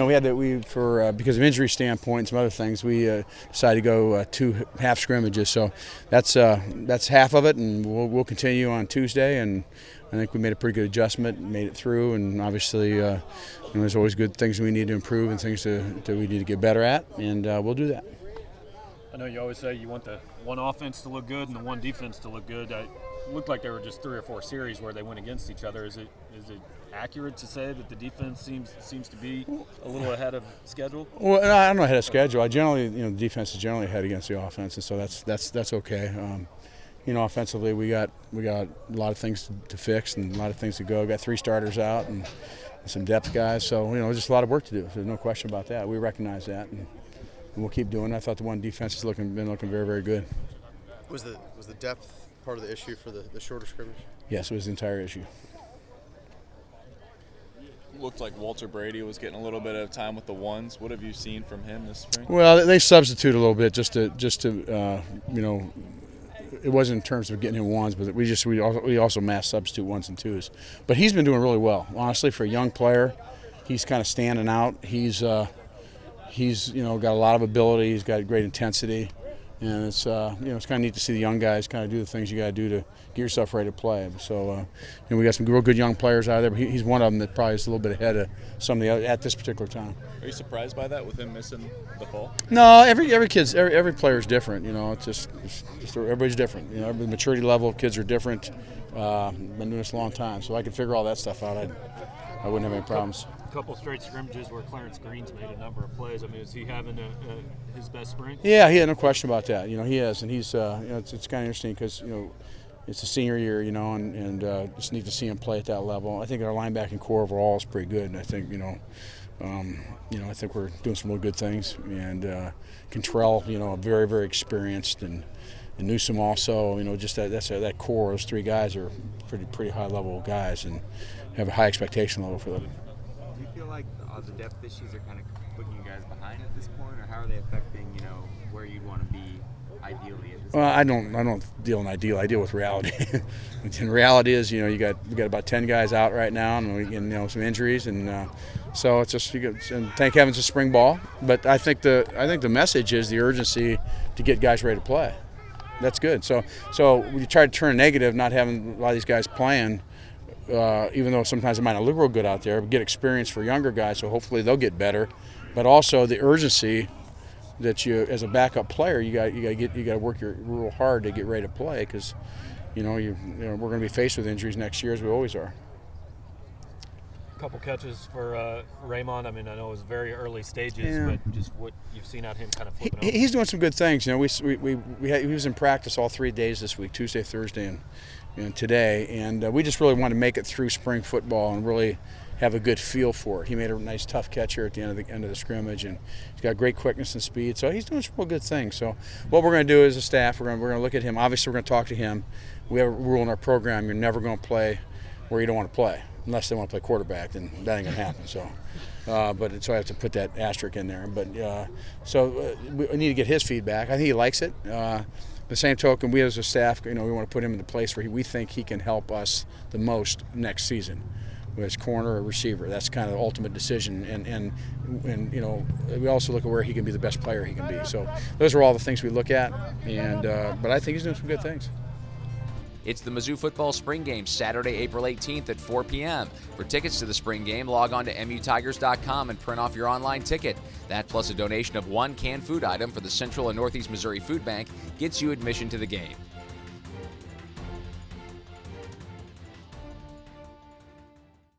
we had to, because of injury standpoint and some other things, we decided to go 2 half scrimmages. So that's half of it, and we'll continue on Tuesday. And I think we made a pretty good adjustment, made it through, and obviously there's always good things we need to improve and things that we need to get better at, and we'll do that. I know you always say you want the one offense to look good and the one defense to look good. It looked like there were just 3 or 4 series where they went against each other. Is it accurate to say that the defense seems to be a little ahead of schedule? Well, I don't know ahead of schedule. I generally, the defense is generally ahead against the offense, and so that's okay. Offensively, we got a lot of things to fix and a lot of things to go. We got 3 starters out and some depth guys, so just a lot of work to do. There's no question about that. We recognize that, and we'll keep doing it. I thought the one defense has been looking very, very good. Was the depth part of the issue for the shorter scrimmage? Yes, it was the entire issue. Looked like Walter Brady was getting a little bit of time with the ones. What have you seen from him this spring? Well, they substitute a little bit just to it wasn't in terms of getting him ones, but we also mass substitute 1s and 2s. But he's been doing really well, honestly, for a young player. He's kind of standing out. He's got a lot of ability. He's got great intensity, and it's kind of neat to see the young guys kind of do the things you got to do to get yourself ready to play. So we got some real good young players out there. But he's one of them that probably is a little bit ahead of some of the other at this particular time. Are you surprised by that with him missing the fall? No, every player is different. It's just everybody's different. Every maturity level of kids are different. Been doing this a long time, so I could figure all that stuff out. I wouldn't have any problems. A couple straight scrimmages where Clarence Green's made a number of plays. I mean, is he having his best spring? Yeah, no question about that. He is, and he's it's kind of interesting because it's a senior year, and it's neat to see him play at that level. I think our linebacking core overall is pretty good, and I think I think we're doing some really good things. And Cantrell, very, very experienced, and Newsom also. Just that core. Those 3 guys are pretty high level guys, and have a high expectation level for them. Do you feel like the depth issues are kind of putting you guys behind at this point, or how are they affecting where you'd want to be ideally at this Well, I don't deal in ideal. I deal with reality. And reality is, we got about 10 guys out right now, and some injuries, and so it's just and thank heavens it's spring ball. But I think the message is the urgency to get guys ready to play. That's good. So we try to turn negative, not having a lot of these guys playing. Even though sometimes it might not look real good out there, but get experience for younger guys, so hopefully they'll get better. But also the urgency that you, as a backup player, you got to work real hard to get ready to play, because we're going to be faced with injuries next year, as we always are. A couple catches for Raymond. I mean, I know it was very early stages, but just what you've seen out him kind of flipping over. He's doing some good things. He was in practice all 3 days this week, Tuesday, Thursday, and today, and we just really wanted to make it through spring football and really have a good feel for it. He made a nice tough catch here at the end of the scrimmage, and he's got great quickness and speed, so he's doing some real good things. So what we're going to do as a staff, we're going to look at him. Obviously, we're going to talk to him. We have a rule in our program: you're never going to play where you don't want to play, unless they want to play quarterback. Then that ain't going to happen. So, so I have to put that asterisk in there. But we need to get his feedback. I think he likes it. The same token, we as a staff, we want to put him in the place where we think he can help us the most next season, whether it's corner or receiver. That's kind of the ultimate decision. And we also look at where he can be the best player he can be. So those are all the things we look at. And but I think he's doing some good things. It's the Mizzou football spring game, Saturday, April 18th at 4 p.m. For tickets to the spring game, log on to mutigers.com and print off your online ticket. That, plus a donation of 1 canned food item for the Central and Northeast Missouri Food Bank, gets you admission to the game.